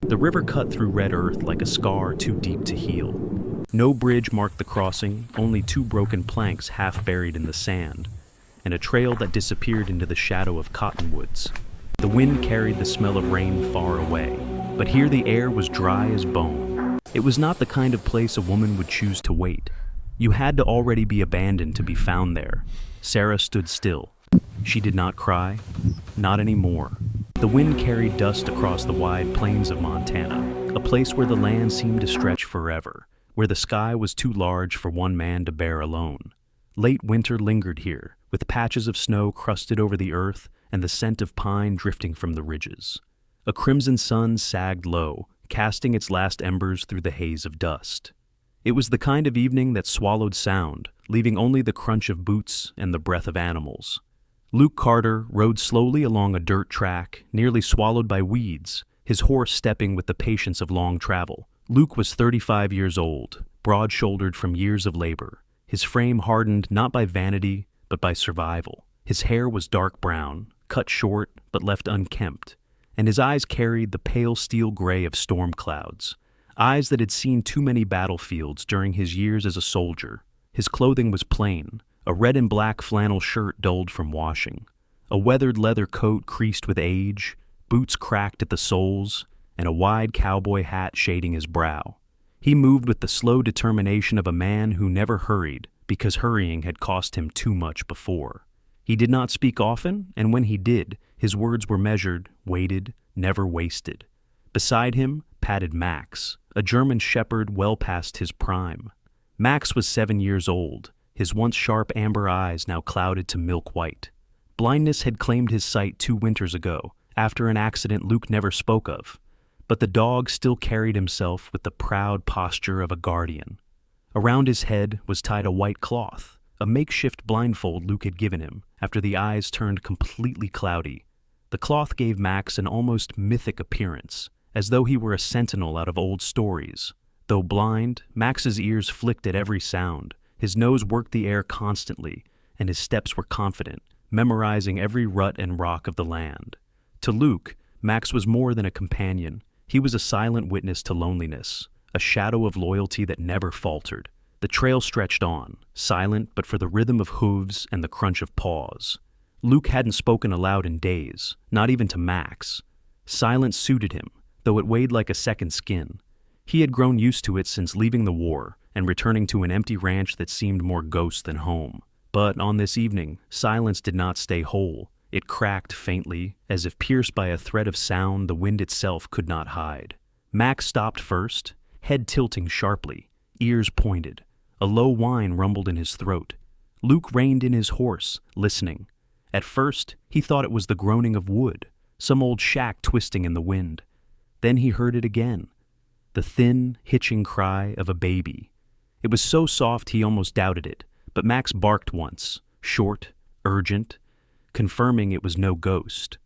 The river cut through red earth like a scar too deep to heal. No bridge marked the crossing, only two broken planks half buried in the sand, and a trail that disappeared into the shadow of cottonwoods. The wind carried the smell of rain far away, but here the air was dry as bone. It was not the kind of place a woman would choose to wait. You had to already be abandoned to be found there. Sarah stood still. She did not cry. Not anymore. The wind carried dust across the wide plains of Montana, a place where the land seemed to stretch forever, where the sky was too large for one man to bear alone. Late winter lingered here, with patches of snow crusted over the earth and the scent of pine drifting from the ridges. A crimson sun sagged low, casting its last embers through the haze of dust. It was the kind of evening that swallowed sound, leaving only the crunch of boots and the breath of animals. Luke Carter rode slowly along a dirt track, nearly swallowed by weeds, his horse stepping with the patience of long travel. Luke was 35 years old, broad-shouldered from years of labor, his frame hardened not by vanity, but by survival. His hair was dark brown, cut short but left unkempt, and his eyes carried the pale steel gray of storm clouds, eyes that had seen too many battlefields during his years as a soldier. His clothing was plain, a red and black flannel shirt dulled from washing, a weathered leather coat creased with age, boots cracked at the soles, and a wide cowboy hat shading his brow. He moved with the slow determination of a man who never hurried because hurrying had cost him too much before. He did not speak often, and when he did, his words were measured, weighted, never wasted. Beside him padded Max, a German shepherd well past his prime. Max was 7 years old, his once sharp amber eyes now clouded to milk white. Blindness had claimed his sight 2 winters ago, after an accident Luke never spoke of, but the dog still carried himself with the proud posture of a guardian. Around his head was tied a white cloth, a makeshift blindfold Luke had given him after the eyes turned completely cloudy. The cloth gave Max an almost mythic appearance, as though he were a sentinel out of old stories. Though blind, Max's ears flicked at every sound. His nose worked the air constantly, and his steps were confident, memorizing every rut and rock of the land. To Luke, Max was more than a companion. He was a silent witness to loneliness, a shadow of loyalty that never faltered. The trail stretched on, silent but for the rhythm of hooves and the crunch of paws. Luke hadn't spoken aloud in days, not even to Max. Silence suited him, though it weighed like a second skin. He had grown used to it since leaving the war and returning to an empty ranch that seemed more ghost than home. But on this evening, silence did not stay whole. It cracked faintly, as if pierced by a thread of sound the wind itself could not hide. Max stopped first, head tilting sharply, ears pointed. A low whine rumbled in his throat. Luke reined in his horse, listening. At first, he thought it was the groaning of wood, some old shack twisting in the wind. Then he heard it again, the thin, hitching cry of a baby. It was so soft he almost doubted it, but Max barked once, short, urgent, confirming it was no ghost.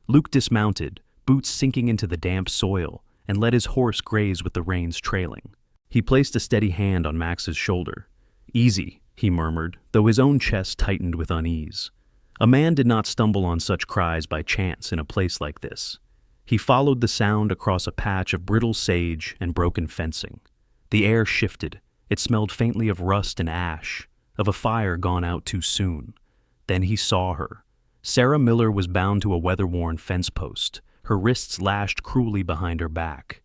Luke dismounted, boots sinking into the damp soil, and let his horse graze with the reins trailing. He placed a steady hand on Max's shoulder. "Easy," he murmured, though his own chest tightened with unease. A man did not stumble on such cries by chance in a place like this. He followed the sound across a patch of brittle sage and broken fencing. The air shifted. It smelled faintly of rust and ash, of a fire gone out too soon. Then he saw her. Sarah Miller was bound to a weather-worn fence post, her wrists lashed cruelly behind her back.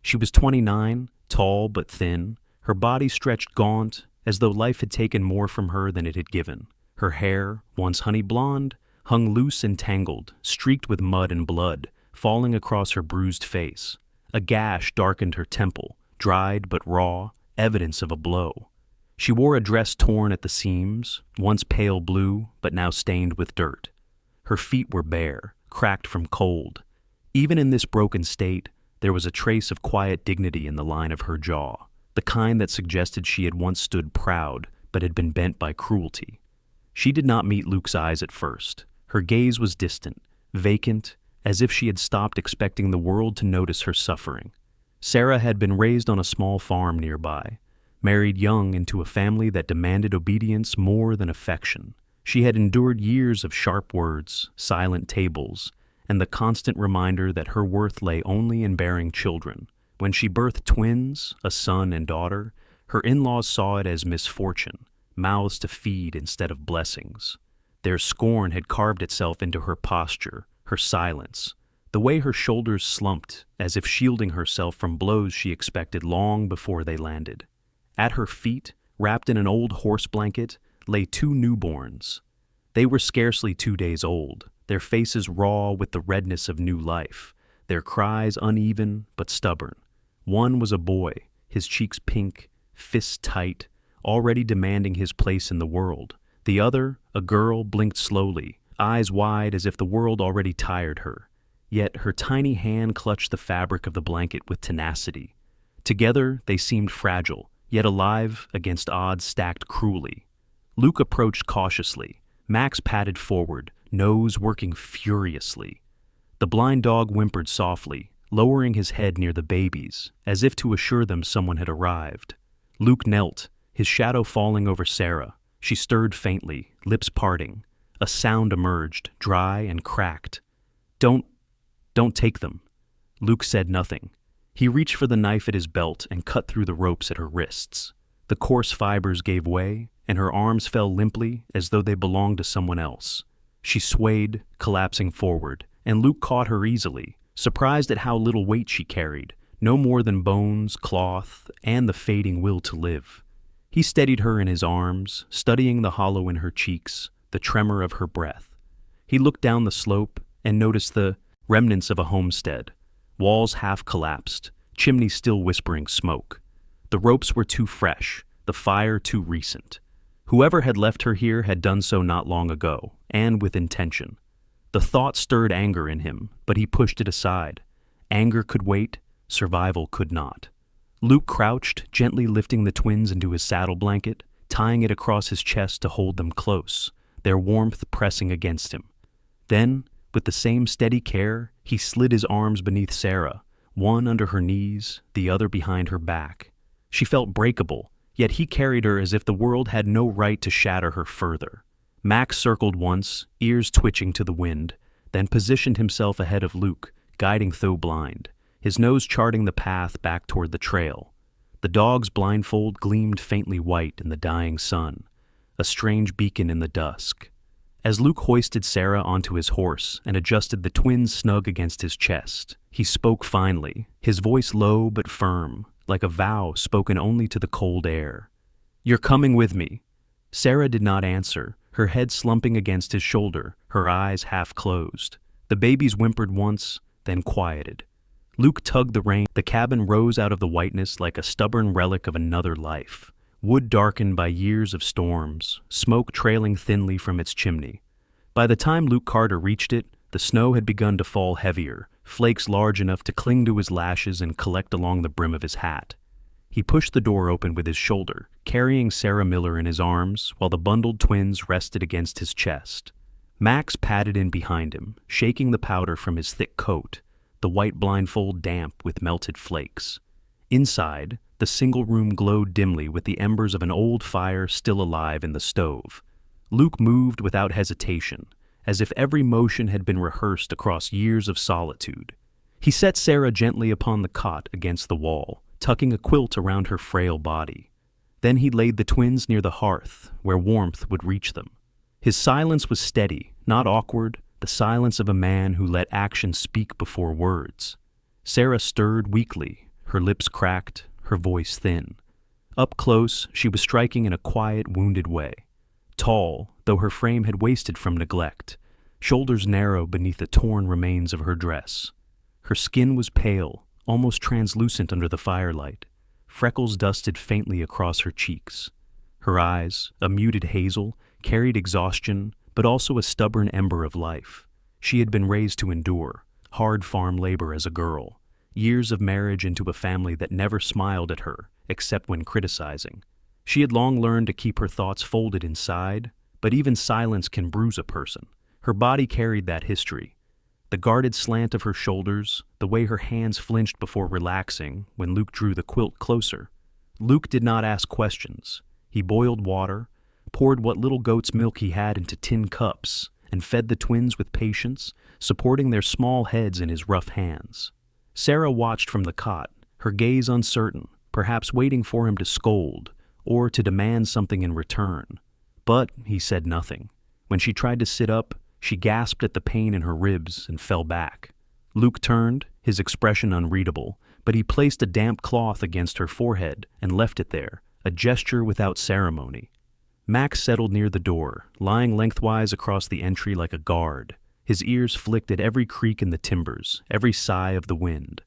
She was 29, tall but thin, her body stretched gaunt, as though life had taken more from her than it had given. Her hair, once honey blonde, hung loose and tangled, streaked with mud and blood, falling across her bruised face. A gash darkened her temple, dried but raw, evidence of a blow. She wore a dress torn at the seams, once pale blue, but now stained with dirt. Her feet were bare, cracked from cold. Even in this broken state, there was a trace of quiet dignity in the line of her jaw, the kind that suggested she had once stood proud, but had been bent by cruelty. She did not meet Luke's eyes at first. Her gaze was distant, vacant, as if she had stopped expecting the world to notice her suffering. Sarah had been raised on a small farm nearby, married young into a family that demanded obedience more than affection. She had endured years of sharp words, silent tables, and the constant reminder that her worth lay only in bearing children. When she birthed twins, a son and daughter, her in-laws saw it as misfortune, mouths to feed instead of blessings. Their scorn had carved itself into her posture, her silence, the way her shoulders slumped, as if shielding herself from blows she expected long before they landed. At her feet, wrapped in an old horse blanket, lay two newborns. They were scarcely 2 days old, their faces raw with the redness of new life, their cries uneven but stubborn. One was a boy, his cheeks pink, fists tight, already demanding his place in the world. The other, a girl, blinked slowly, eyes wide as if the world already tired her. Yet her tiny hand clutched the fabric of the blanket with tenacity. Together, they seemed fragile, yet alive against odds stacked cruelly. Luke approached cautiously. Max padded forward, nose working furiously. The blind dog whimpered softly, lowering his head near the babies, as if to assure them someone had arrived. Luke knelt, his shadow falling over Sarah. She stirred faintly, lips parting. A sound emerged, dry and cracked. Don't take them." Luke said nothing. He reached for the knife at his belt and cut through the ropes at her wrists. The coarse fibers gave way, and her arms fell limply as though they belonged to someone else. She swayed, collapsing forward, and Luke caught her easily, surprised at how little weight she carried, no more than bones, cloth, and the fading will to live. He steadied her in his arms, studying the hollow in her cheeks, the tremor of her breath. He looked down the slope and noticed the remnants of a homestead, walls half collapsed, chimneys still whispering smoke. The ropes were too fresh, the fire too recent. Whoever had left her here had done so not long ago, and with intention. The thought stirred anger in him, but he pushed it aside. Anger could wait, survival could not. Luke crouched, gently lifting the twins into his saddle blanket, tying it across his chest to hold them close, their warmth pressing against him. Then, with the same steady care, he slid his arms beneath Sarah, one under her knees, the other behind her back. She felt breakable, yet he carried her as if the world had no right to shatter her further. Max circled once, ears twitching to the wind, then positioned himself ahead of Luke, guiding Tho blind, his nose charting the path back toward the trail. The dog's blindfold gleamed faintly white in the dying sun, a strange beacon in the dusk. As Luke hoisted Sarah onto his horse and adjusted the twins snug against his chest, he spoke finally, his voice low but firm, like a vow spoken only to the cold air. "You're coming with me." Sarah did not answer, her head slumping against his shoulder, her eyes half closed. The babies whimpered once, then quieted. Luke tugged the rein. The cabin rose out of the whiteness like a stubborn relic of another life. Wood darkened by years of storms, smoke trailing thinly from its chimney. By the time Luke Carter reached it, the snow had begun to fall heavier, flakes large enough to cling to his lashes and collect along the brim of his hat. He pushed the door open with his shoulder, carrying Sarah Miller in his arms while the bundled twins rested against his chest. Max padded in behind him, shaking the powder from his thick coat, the white blindfold damp with melted flakes. Inside, the single room glowed dimly with the embers of an old fire still alive in the stove. Luke moved without hesitation, as if every motion had been rehearsed across years of solitude. He set Sarah gently upon the cot against the wall, tucking a quilt around her frail body. Then he laid the twins near the hearth, where warmth would reach them. His silence was steady, not awkward, the silence of a man who let action speak before words. Sarah stirred weakly, her lips cracked, her voice thin. Up close, she was striking in a quiet, wounded way. Tall, though her frame had wasted from neglect, shoulders narrow beneath the torn remains of her dress. Her skin was pale, almost translucent under the firelight. Freckles dusted faintly across her cheeks. Her eyes, a muted hazel, carried exhaustion, but also a stubborn ember of life. She had been raised to endure, hard farm labor as a girl, years of marriage into a family that never smiled at her, except when criticizing. She had long learned to keep her thoughts folded inside, but even silence can bruise a person. Her body carried that history. The guarded slant of her shoulders, the way her hands flinched before relaxing when Luke drew the quilt closer. Luke did not ask questions. He boiled water, poured what little goat's milk he had into tin cups, and fed the twins with patience, supporting their small heads in his rough hands. Sarah watched from the cot, her gaze uncertain, perhaps waiting for him to scold or to demand something in return. But he said nothing. When she tried to sit up, she gasped at the pain in her ribs and fell back. Luke turned, his expression unreadable, but he placed a damp cloth against her forehead and left it there, a gesture without ceremony. Max settled near the door, lying lengthwise across the entry like a guard. His ears flicked at every creak in the timbers, every sigh of the wind.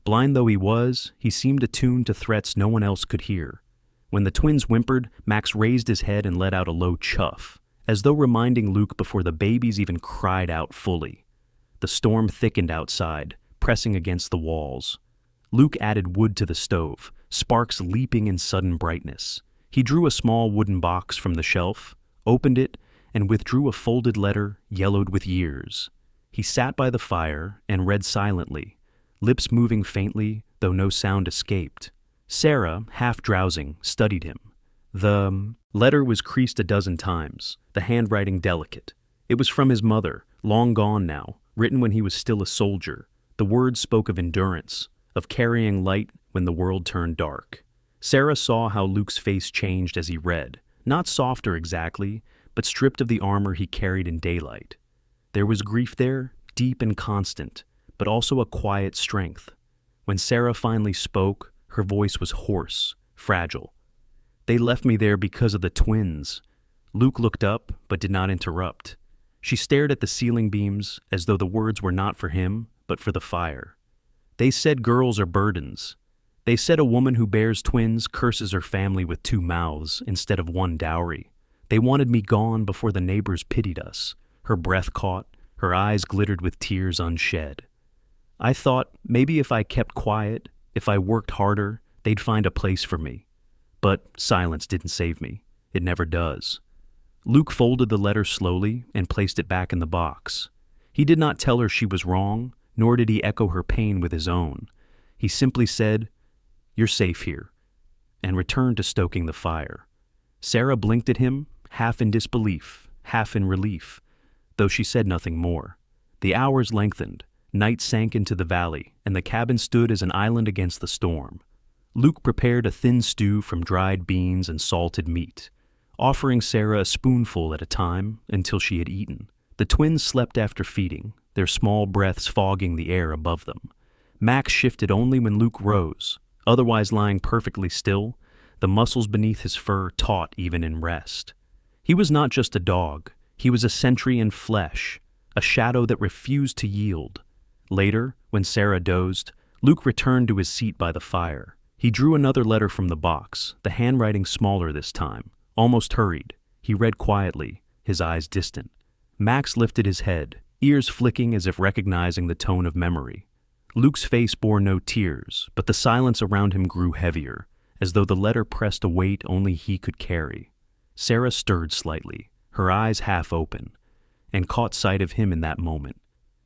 Blind though he was, he seemed attuned to threats no one else could hear. When the twins whimpered, Max raised his head and let out a low chuff, as though reminding Luke before the babies even cried out fully. The storm thickened outside, pressing against the walls. Luke added wood to the stove, sparks leaping in sudden brightness. He drew a small wooden box from the shelf, opened it, and withdrew a folded letter yellowed with years. He sat by the fire and read silently, lips moving faintly, though no sound escaped. Sarah, half drowsing, studied him. The letter was creased a dozen times, the handwriting delicate. It was from his mother, long gone now, written when he was still a soldier. The words spoke of endurance, of carrying light when the world turned dark. Sarah saw how Luke's face changed as he read, not softer exactly, but stripped of the armor he carried in daylight. There was grief there, deep and constant, but also a quiet strength. When Sarah finally spoke, her voice was hoarse, fragile. "They left me there because of the twins." Luke looked up, but did not interrupt. She stared at the ceiling beams as though the words were not for him, but for the fire. "They said girls are burdens. They said a woman who bears twins curses her family with 2 mouths instead of 1 dowry. They wanted me gone before the neighbors pitied us." Her breath caught, her eyes glittered with tears unshed. "I thought maybe if I kept quiet, if I worked harder, they'd find a place for me. But silence didn't save me. It never does." Luke folded the letter slowly and placed it back in the box. He did not tell her she was wrong, nor did he echo her pain with his own. He simply said, "You're safe here," and returned to stoking the fire. Sarah blinked at him, half in disbelief, half in relief, though she said nothing more. The hours lengthened, night sank into the valley, and the cabin stood as an island against the storm. Luke prepared a thin stew from dried beans and salted meat, offering Sarah a spoonful at a time until she had eaten. The twins slept after feeding, their small breaths fogging the air above them. Max shifted only when Luke rose, otherwise lying perfectly still, the muscles beneath his fur taut even in rest. He was not just a dog, he was a sentry in flesh, a shadow that refused to yield. Later, when Sarah dozed, Luke returned to his seat by the fire. He drew another letter from the box, the handwriting smaller this time, almost hurried. He read quietly, his eyes distant. Max lifted his head, ears flicking as if recognizing the tone of memory. Luke's face bore no tears, but the silence around him grew heavier, as though the letter pressed a weight only he could carry. Sarah stirred slightly, her eyes half open, and caught sight of him in that moment.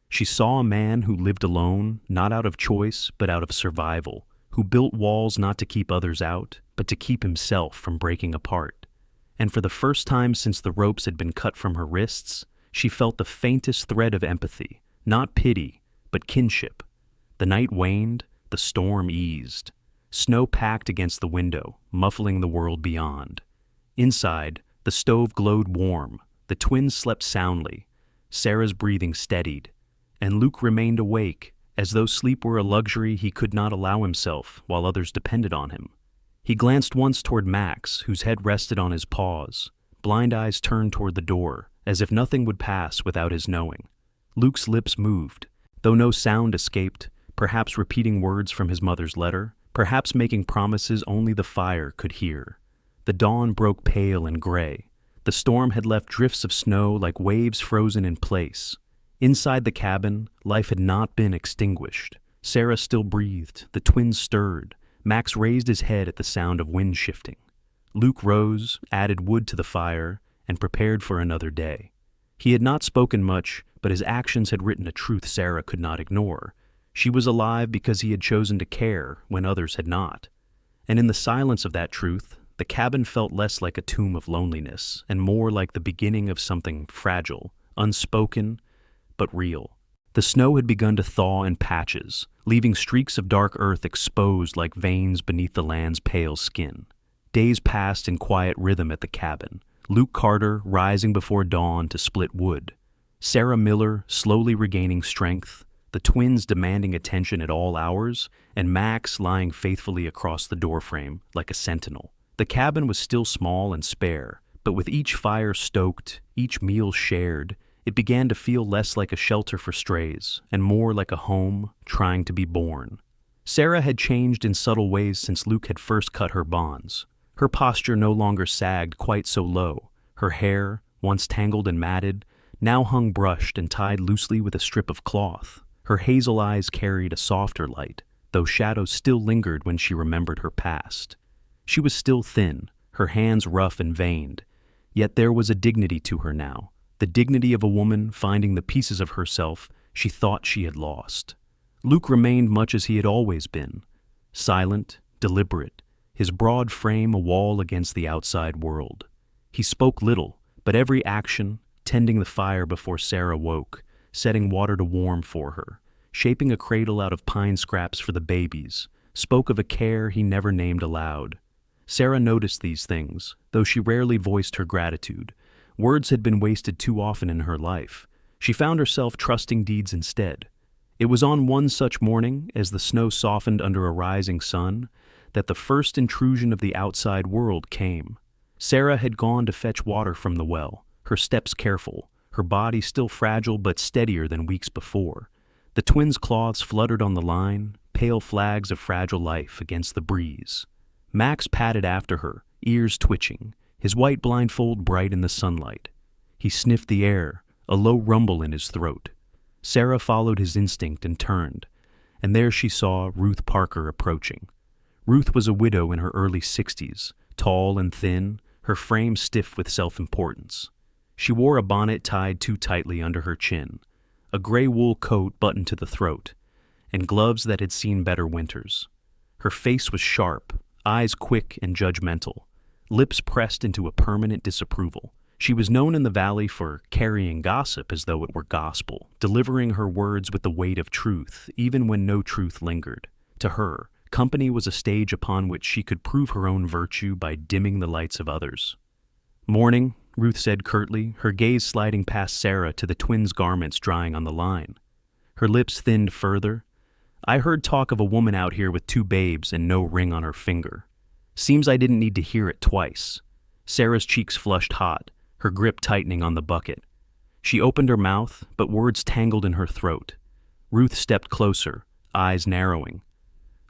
She saw a man who lived alone, not out of choice, but out of survival, who built walls not to keep others out, but to keep himself from breaking apart. And for the first time since the ropes had been cut from her wrists, she felt the faintest thread of empathy, not pity, but kinship. The night waned, the storm eased. Snow packed against the window, muffling the world beyond. Inside, the stove glowed warm, the twins slept soundly, Sarah's breathing steadied, and Luke remained awake, as though sleep were a luxury he could not allow himself while others depended on him. He glanced once toward Max, whose head rested on his paws, blind eyes turned toward the door, as if nothing would pass without his knowing. Luke's lips moved, though no sound escaped, perhaps repeating words from his mother's letter, perhaps making promises only the fire could hear. The dawn broke pale and gray. The storm had left drifts of snow like waves frozen in place. Inside the cabin, life had not been extinguished. Sarah still breathed, the twins stirred. Max raised his head at the sound of wind shifting. Luke rose, added wood to the fire, and prepared for another day. He had not spoken much, but his actions had written a truth Sarah could not ignore. She was alive because he had chosen to care when others had not. And in the silence of that truth, the cabin felt less like a tomb of loneliness and more like the beginning of something fragile, unspoken, but real. The snow had begun to thaw in patches, leaving streaks of dark earth exposed like veins beneath the land's pale skin. Days passed in quiet rhythm at the cabin, Luke Carter rising before dawn to split wood, Sarah Miller slowly regaining strength, the twins demanding attention at all hours, and Max lying faithfully across the doorframe like a sentinel. The cabin was still small and spare, but with each fire stoked, each meal shared, it began to feel less like a shelter for strays and more like a home trying to be born. Sarah had changed in subtle ways since Luke had first cut her bonds. Her posture no longer sagged quite so low. Her hair, once tangled and matted, now hung brushed and tied loosely with a strip of cloth. Her hazel eyes carried a softer light, though shadows still lingered when she remembered her past. She was still thin, her hands rough and veined, yet there was a dignity to her now, the dignity of a woman finding the pieces of herself she thought she had lost. Luke remained much as he had always been, silent, deliberate, his broad frame a wall against the outside world. He spoke little, but every action, tending the fire before Sarah woke, setting water to warm for her, shaping a cradle out of pine scraps for the babies, spoke of a care he never named aloud. Sarah noticed these things, though she rarely voiced her gratitude. Words had been wasted too often in her life. She found herself trusting deeds instead. It was on one such morning, as the snow softened under a rising sun, that the first intrusion of the outside world came. Sarah had gone to fetch water from the well, her steps careful, her body still fragile but steadier than weeks before. The twins' cloths fluttered on the line, pale flags of fragile life against the breeze. Max padded after her, ears twitching, his white blindfold bright in the sunlight. He sniffed the air, a low rumble in his throat. Sarah followed his instinct and turned, and there she saw Ruth Parker approaching. Ruth was a widow in her early 60s, tall and thin, her frame stiff with self-importance. She wore a bonnet tied too tightly under her chin, a gray wool coat buttoned to the throat, and gloves that had seen better winters. Her face was sharp, eyes quick and judgmental, lips pressed into a permanent disapproval. She was known in the valley for carrying gossip as though it were gospel, delivering her words with the weight of truth, even when no truth lingered. To her, company was a stage upon which she could prove her own virtue by dimming the lights of others. "Morning," Ruth said curtly, her gaze sliding past Sarah to the twins' garments drying on the line. Her lips thinned further. "I heard talk of a woman out here with 2 babes and no ring on her finger. Seems I didn't need to hear it twice." Sarah's cheeks flushed hot, her grip tightening on the bucket. She opened her mouth, but words tangled in her throat. Ruth stepped closer, eyes narrowing.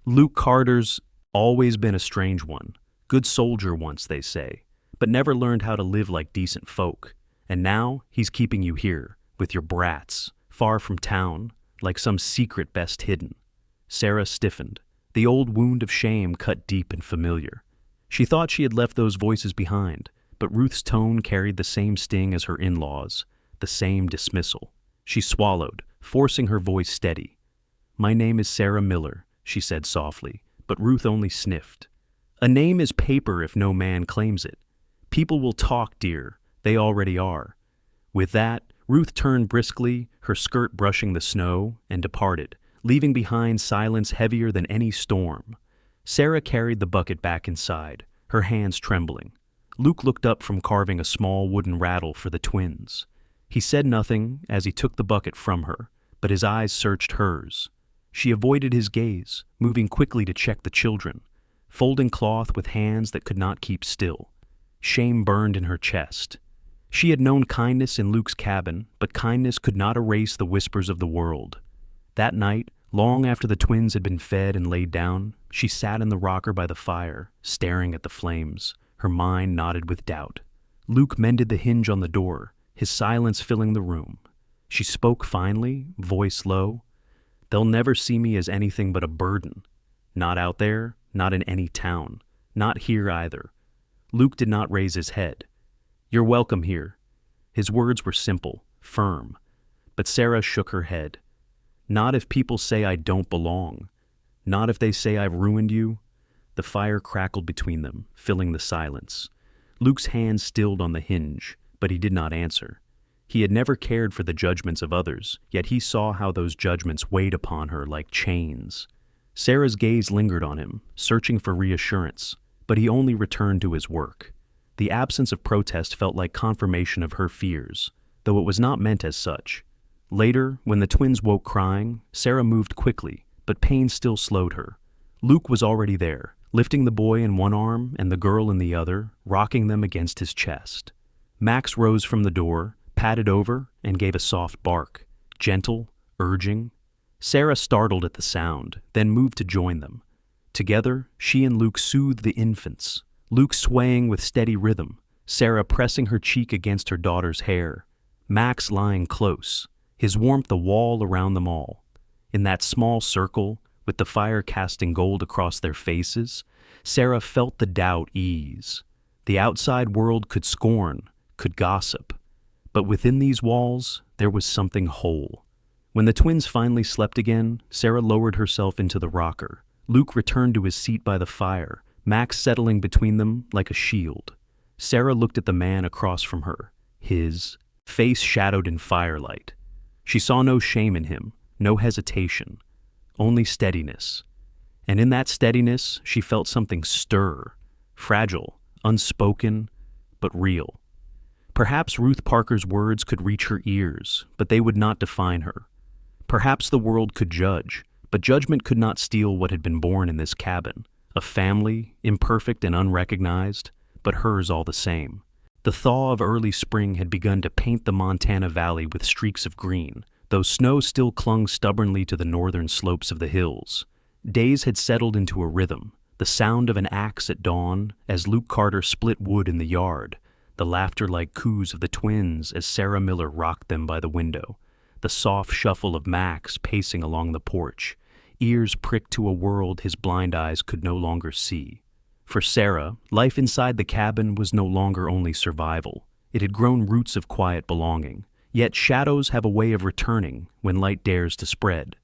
"Luke Carter's always been a strange one. Good soldier once, they say, but never learned how to live like decent folk. And now he's keeping you here, with your brats, far from town, like some secret best hidden." Sarah stiffened. The old wound of shame cut deep and familiar. She thought she had left those voices behind, but Ruth's tone carried the same sting as her in-laws, the same dismissal. She swallowed, forcing her voice steady. "My name is Sarah Miller," she said softly, but Ruth only sniffed. "A name is paper if no man claims it. People will talk, dear. They already are." With that, Ruth turned briskly, her skirt brushing the snow, and departed, leaving behind silence heavier than any storm. Sarah carried the bucket back inside, her hands trembling. Luke looked up from carving a small wooden rattle for the twins. He said nothing as he took the bucket from her, but his eyes searched hers. She avoided his gaze, moving quickly to check the children, folding cloth with hands that could not keep still. Shame burned in her chest. She had known kindness in Luke's cabin, but kindness could not erase the whispers of the world. That night, long after the twins had been fed and laid down, she sat in the rocker by the fire, staring at the flames, her mind knotted with doubt. Luke mended the hinge on the door, his silence filling the room. She spoke finally, voice low. "They'll never see me as anything but a burden. Not out there, not in any town, not here either." Luke did not raise his head. "You're welcome here." His words were simple, firm, but Sarah shook her head. "Not if people say I don't belong. Not if they say I've ruined you." The fire crackled between them, filling the silence. Luke's hand stilled on the hinge, but he did not answer. He had never cared for the judgments of others, yet he saw how those judgments weighed upon her like chains. Sarah's gaze lingered on him, searching for reassurance, but he only returned to his work. The absence of protest felt like confirmation of her fears, though it was not meant as such. Later, when the twins woke crying, Sarah moved quickly, but pain still slowed her. Luke was already there, lifting the boy in one arm and the girl in the other, rocking them against his chest. Max rose from the door, padded over, and gave a soft bark, gentle, urging. Sarah startled at the sound, then moved to join them. Together, she and Luke soothed the infants, Luke swaying with steady rhythm, Sarah pressing her cheek against her daughter's hair, Max lying close, his warmth a wall around them all. In that small circle, with the fire casting gold across their faces, Sarah felt the doubt ease. The outside world could scorn, could gossip, but within these walls, there was something whole. When the twins finally slept again, Sarah lowered herself into the rocker. Luke returned to his seat by the fire, Max settling between them like a shield. Sarah looked at the man across from her, his face shadowed in firelight. She saw no shame in him, no hesitation, only steadiness. And in that steadiness, she felt something stir, fragile, unspoken, but real. Perhaps Ruth Parker's words could reach her ears, but they would not define her. Perhaps the world could judge, but judgment could not steal what had been born in this cabin, a family, imperfect and unrecognized, but hers all the same. The thaw of early spring had begun to paint the Montana Valley with streaks of green, though snow still clung stubbornly to the northern slopes of the hills. Days had settled into a rhythm, the sound of an axe at dawn as Luke Carter split wood in the yard, the laughter-like coos of the twins as Sarah Miller rocked them by the window, the soft shuffle of Max pacing along the porch, ears pricked to a world his blind eyes could no longer see. For Sarah, life inside the cabin was no longer only survival. It had grown roots of quiet belonging. Yet shadows have a way of returning when light dares to spread.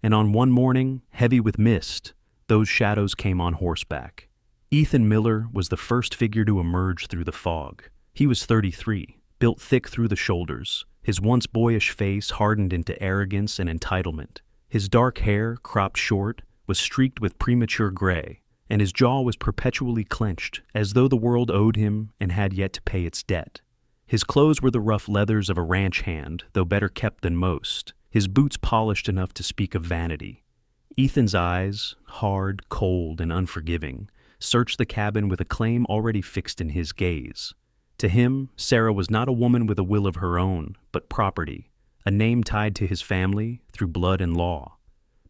And on one morning, heavy with mist, those shadows came on horseback. Ethan Miller was the first figure to emerge through the fog. He was 33, built thick through the shoulders, his once boyish face hardened into arrogance and entitlement. His dark hair, cropped short, was streaked with premature gray, and his jaw was perpetually clenched, as though the world owed him and had yet to pay its debt. His clothes were the rough leathers of a ranch hand, though better kept than most, his boots polished enough to speak of vanity. Ethan's eyes, hard, cold, and unforgiving, searched the cabin with a claim already fixed in his gaze. To him, Sarah was not a woman with a will of her own, but property, a name tied to his family through blood and law.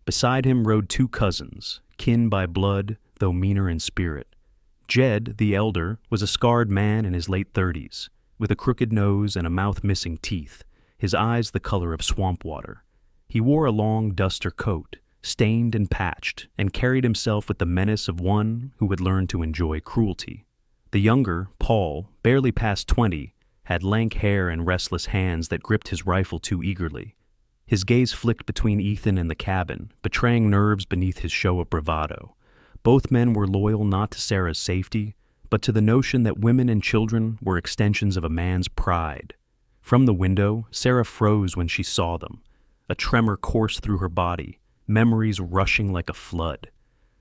Beside him rode two cousins, kin by blood, though meaner in spirit. Jed, the elder, was a scarred man in his late 30s, with a crooked nose and a mouth missing teeth, his eyes the color of swamp water. He wore a long duster coat, stained and patched, and carried himself with the menace of one who had learned to enjoy cruelty. The younger, Paul, barely past 20, had lank hair and restless hands that gripped his rifle too eagerly. His gaze flicked between Ethan and the cabin, betraying nerves beneath his show of bravado. Both men were loyal not to Sarah's safety, but to the notion that women and children were extensions of a man's pride. From the window, Sarah froze when she saw them. A tremor coursed through her body, memories rushing like a flood.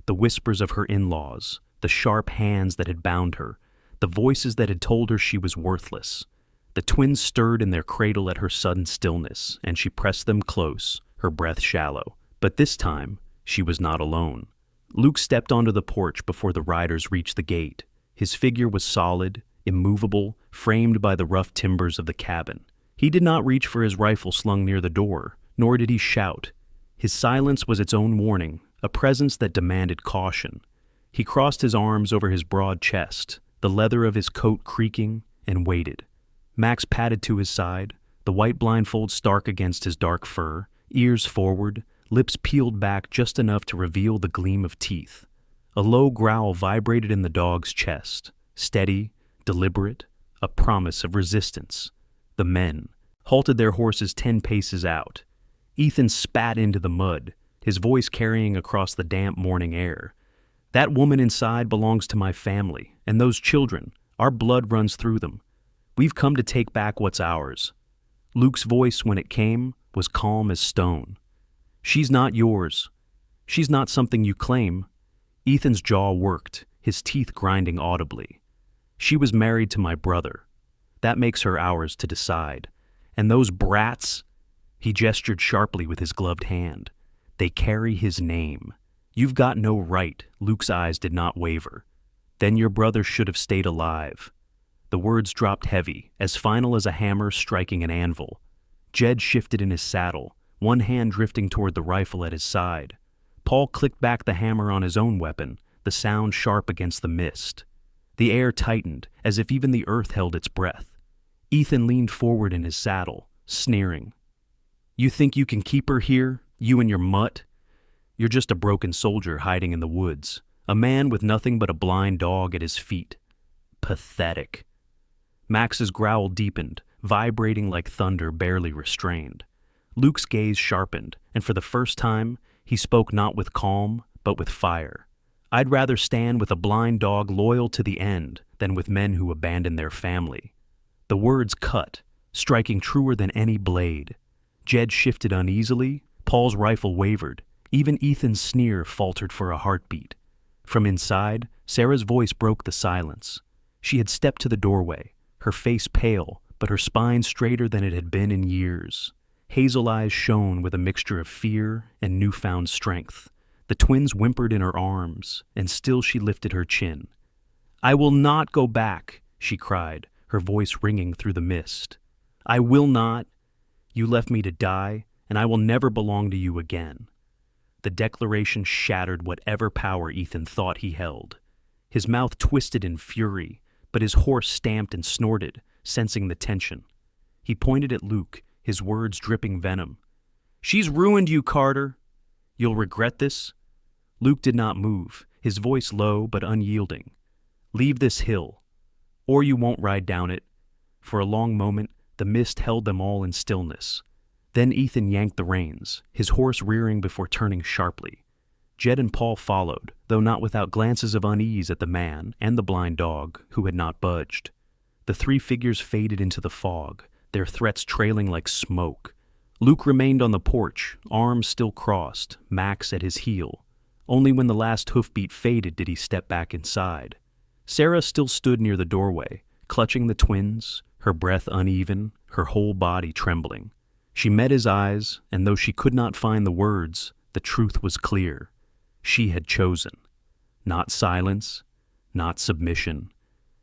The whispers of her in-laws, the sharp hands that had bound her, the voices that had told her she was worthless. The twins stirred in their cradle at her sudden stillness, and she pressed them close, her breath shallow. But this time, she was not alone. Luke stepped onto the porch before the riders reached the gate. His figure was solid, immovable, framed by the rough timbers of the cabin. He did not reach for his rifle slung near the door, nor did he shout. His silence was its own warning, a presence that demanded caution. He crossed his arms over his broad chest, the leather of his coat creaking, and waited. Max padded to his side, the white blindfold stark against his dark fur, ears forward, lips peeled back just enough to reveal the gleam of teeth. A low growl vibrated in the dog's chest, steady, deliberate, a promise of resistance. The men halted their horses 10 paces out. Ethan spat into the mud, his voice carrying across the damp morning air. That woman inside belongs to my family, and those children, our blood runs through them. We've come to take back what's ours. Luke's voice, when it came, was calm as stone. "She's not yours. She's not something you claim." Ethan's jaw worked, his teeth grinding audibly. "She was married to my brother. That makes her ours to decide. And those brats," he gestured sharply with his gloved hand, "they carry his name. You've got no right." Luke's eyes did not waver. "Then your brother should have stayed alive." The words dropped heavy, as final as a hammer striking an anvil. Jed shifted in his saddle, one hand drifting toward the rifle at his side. Paul clicked back the hammer on his own weapon, the sound sharp against the mist. The air tightened, as if even the earth held its breath. Ethan leaned forward in his saddle, sneering. "You think you can keep her here, you and your mutt? You're just a broken soldier hiding in the woods, a man with nothing but a blind dog at his feet. Pathetic." Max's growl deepened, vibrating like thunder barely restrained. Luke's gaze sharpened, and for the first time, he spoke not with calm, but with fire. "I'd rather stand with a blind dog loyal to the end than with men who abandon their family." The words cut, striking truer than any blade. Jed shifted uneasily, Paul's rifle wavered, even Ethan's sneer faltered for a heartbeat. From inside, Sarah's voice broke the silence. She had stepped to the doorway, her face pale, but her spine straighter than it had been in years. Hazel eyes shone with a mixture of fear and newfound strength. The twins whimpered in her arms, and still she lifted her chin. "I will not go back," she cried, her voice ringing through the mist. "I will not. You left me to die, and I will never belong to you again." The declaration shattered whatever power Ethan thought he held. His mouth twisted in fury, but his horse stamped and snorted, sensing the tension. He pointed at Luke, his words dripping venom. "She's ruined you, Carter. You'll regret this." Luke did not move, his voice low but unyielding. "Leave this hill, or you won't ride down it." For a long moment, the mist held them all in stillness. Then Ethan yanked the reins, his horse rearing before turning sharply. Jed and Paul followed, though not without glances of unease at the man and the blind dog, who had not budged. The three figures faded into the fog, their threats trailing like smoke. Luke remained on the porch, arms still crossed, Max at his heel. Only when the last hoofbeat faded did he step back inside. Sarah still stood near the doorway, clutching the twins, her breath uneven, her whole body trembling. She met his eyes, and though she could not find the words, the truth was clear. She had chosen. Not silence, not submission.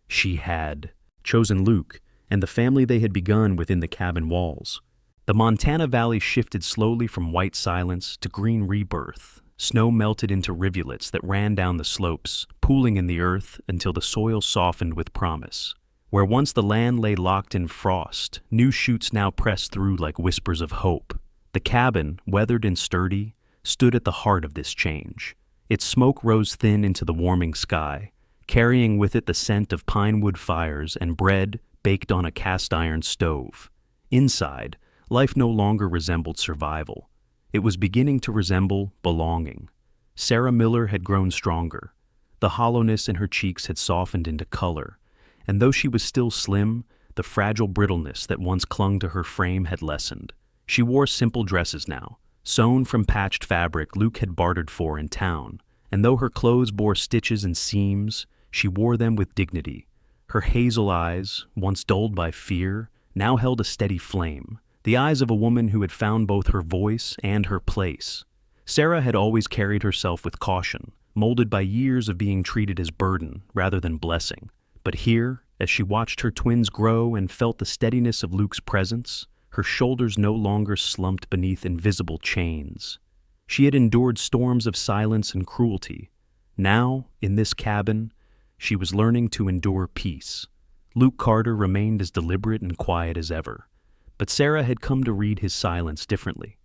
She had chosen Luke and the family they had begun within the cabin walls. The Montana Valley shifted slowly from white silence to green rebirth. Snow melted into rivulets that ran down the slopes, pooling in the earth until the soil softened with promise. Where once the land lay locked in frost, new shoots now pressed through like whispers of hope. The cabin, weathered and sturdy, stood at the heart of this change. Its smoke rose thin into the warming sky, carrying with it the scent of pine wood fires and bread baked on a cast-iron stove. Inside, life no longer resembled survival. It was beginning to resemble belonging. Sarah Miller had grown stronger. The hollowness in her cheeks had softened into color, and though she was still slim, the fragile brittleness that once clung to her frame had lessened. She wore simple dresses now, sewn from patched fabric Luke had bartered for in town, and though her clothes bore stitches and seams, she wore them with dignity. Her hazel eyes, once dulled by fear, now held a steady flame, the eyes of a woman who had found both her voice and her place. Sarah had always carried herself with caution, molded by years of being treated as burden rather than blessing. But here, as she watched her twins grow and felt the steadiness of Luke's presence, her shoulders no longer slumped beneath invisible chains. She had endured storms of silence and cruelty. Now, in this cabin, she was learning to endure peace. Luke Carter remained as deliberate and quiet as ever, but Sarah had come to read his silence differently.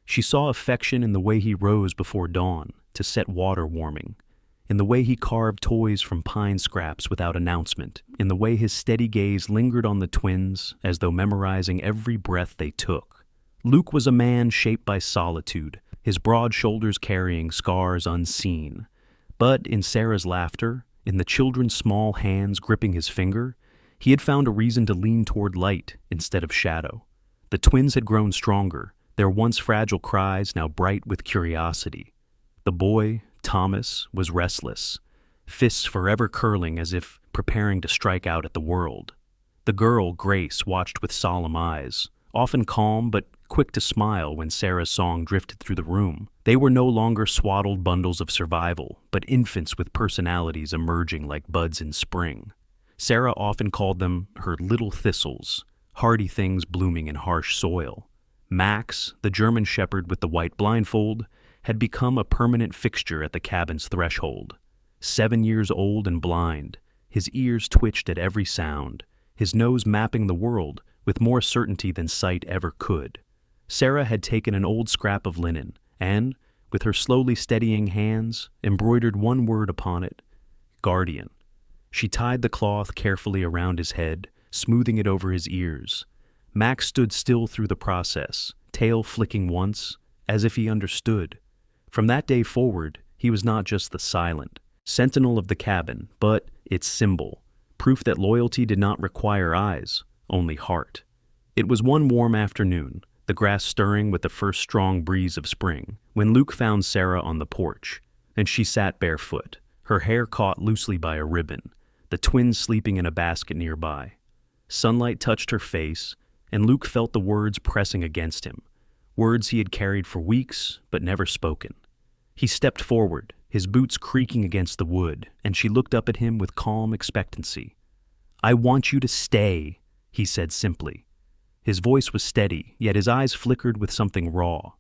She saw affection in the way he rose before dawn to set water warming, in the way he carved toys from pine scraps without announcement, in the way his steady gaze lingered on the twins as though memorizing every breath they took. Luke was a man shaped by solitude, his broad shoulders carrying scars unseen. But in Sarah's laughter, in the children's small hands gripping his finger, he had found a reason to lean toward light instead of shadow. The twins had grown stronger, their once fragile cries now bright with curiosity. The boy, Thomas, was restless, fists forever curling as if preparing to strike out at the world. The girl, Grace, watched with solemn eyes, often calm but quick to smile when Sarah's song drifted through the room. They were no longer swaddled bundles of survival, but infants with personalities emerging like buds in spring. Sarah often called them her little thistles, hardy things blooming in harsh soil. Max, the German shepherd with the white blindfold, had become a permanent fixture at the cabin's threshold. 7 years old and blind, his ears twitched at every sound, his nose mapping the world with more certainty than sight ever could. Sarah had taken an old scrap of linen and, with her slowly steadying hands, embroidered one word upon it: guardian. She tied the cloth carefully around his head, smoothing it over his ears. Max stood still through the process, tail flicking once, as if he understood. From that day forward, he was not just the silent sentinel of the cabin, but its symbol, proof that loyalty did not require eyes, only heart. It was one warm afternoon, the grass stirring with the first strong breeze of spring, when Luke found Sarah on the porch, and she sat barefoot, her hair caught loosely by a ribbon, the twins sleeping in a basket nearby. Sunlight touched her face, and Luke felt the words pressing against him, words he had carried for weeks but never spoken. He stepped forward, his boots creaking against the wood, and she looked up at him with calm expectancy. "I want you to stay," he said simply. His voice was steady, yet his eyes flickered with something raw.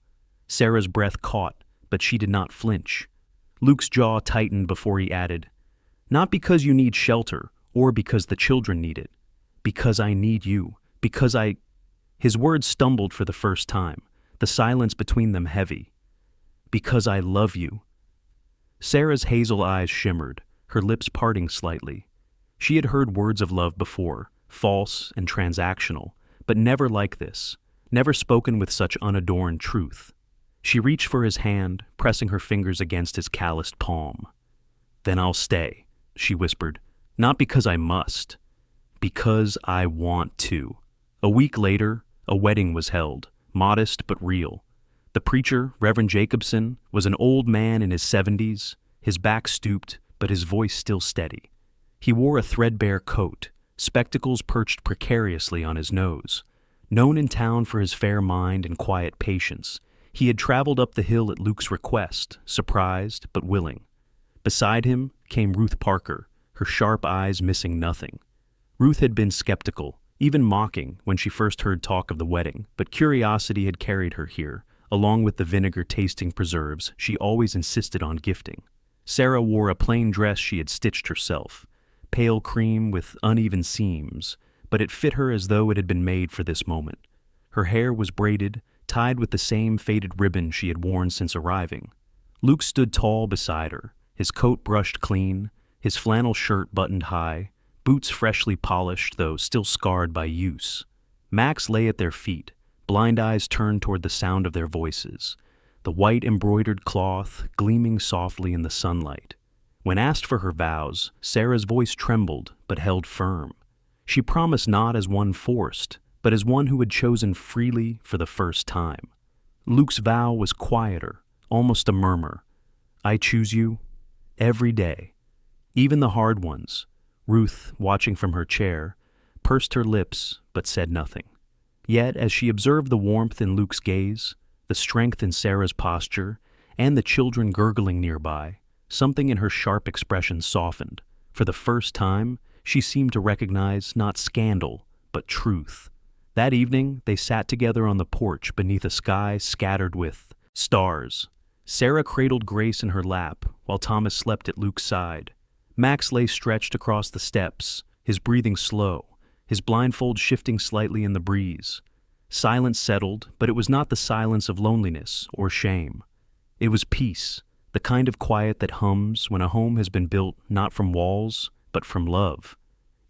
Sarah's breath caught, but she did not flinch. Luke's jaw tightened before he added, "Not because you need shelter, or because the children need it. Because I need you. Because I—" His words stumbled for the first time, the silence between them heavy. "Because I love you." Sarah's hazel eyes shimmered, her lips parting slightly. She had heard words of love before, false and transactional, but never like this, never spoken with such unadorned truth. She reached for his hand, pressing her fingers against his calloused palm. "Then I'll stay," she whispered, "not because I must, because I want to." A week later, a wedding was held, modest but real. The preacher, Reverend Jacobson, was an old man in his 70s, his back stooped, but his voice still steady. He wore a threadbare coat, spectacles perched precariously on his nose. Known in town for his fair mind and quiet patience, he had traveled up the hill at Luke's request, surprised but willing. Beside him came Ruth Parker, her sharp eyes missing nothing. Ruth had been skeptical, even mocking, when she first heard talk of the wedding, but curiosity had carried her here, along with the vinegar-tasting preserves she always insisted on gifting. Sarah wore a plain dress she had stitched herself, pale cream with uneven seams, but it fit her as though it had been made for this moment. Her hair was braided, tied with the same faded ribbon she had worn since arriving. Luke stood tall beside her, his coat brushed clean, his flannel shirt buttoned high, boots freshly polished though still scarred by use. Max lay at their feet, blind eyes turned toward the sound of their voices, the white embroidered cloth gleaming softly in the sunlight. When asked for her vows, Sarah's voice trembled but held firm. She promised not as one forced, but as one who had chosen freely for the first time. Luke's vow was quieter, almost a murmur. "I choose you every day." Even the hard ones. Ruth, watching from her chair, pursed her lips but said nothing. Yet, as she observed the warmth in Luke's gaze, the strength in Sarah's posture, and the children gurgling nearby, something in her sharp expression softened. For the first time, she seemed to recognize not scandal, but truth. That evening, they sat together on the porch beneath a sky scattered with stars. Sarah cradled Grace in her lap, while Thomas slept at Luke's side. Max lay stretched across the steps, his breathing slow, his blindfold shifting slightly in the breeze. Silence settled, but it was not the silence of loneliness or shame. It was peace, the kind of quiet that hums when a home has been built not from walls, but from love.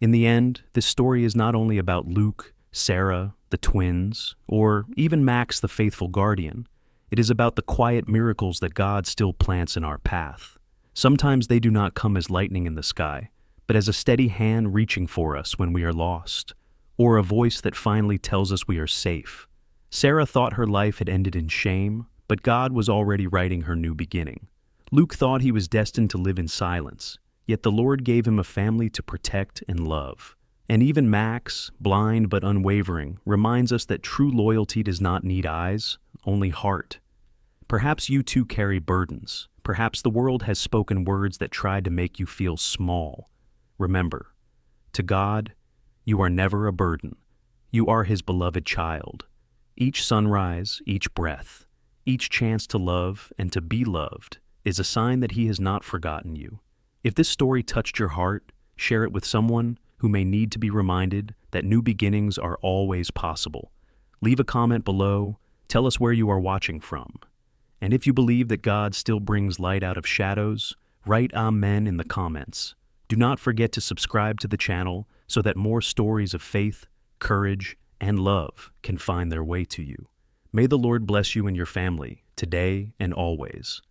In the end, this story is not only about Luke, Sarah, the twins, or even Max the faithful guardian. It is about the quiet miracles that God still plants in our path. Sometimes they do not come as lightning in the sky, but as a steady hand reaching for us when we are lost, or a voice that finally tells us we are safe. Sarah thought her life had ended in shame, but God was already writing her new beginning. Luke thought he was destined to live in silence, yet the Lord gave him a family to protect and love. And even Max, blind but unwavering, reminds us that true loyalty does not need eyes, only heart. Perhaps you too carry burdens. Perhaps the world has spoken words that tried to make you feel small. Remember, to God, you are never a burden. You are His beloved child. Each sunrise, each breath, each chance to love and to be loved is a sign that He has not forgotten you. If this story touched your heart, share it with someone who may need to be reminded that new beginnings are always possible. Leave a comment below, tell us where you are watching from. And if you believe that God still brings light out of shadows, write Amen in the comments. Do not forget to subscribe to the channel so that more stories of faith, courage, and love can find their way to you. May the Lord bless you and your family, today and always.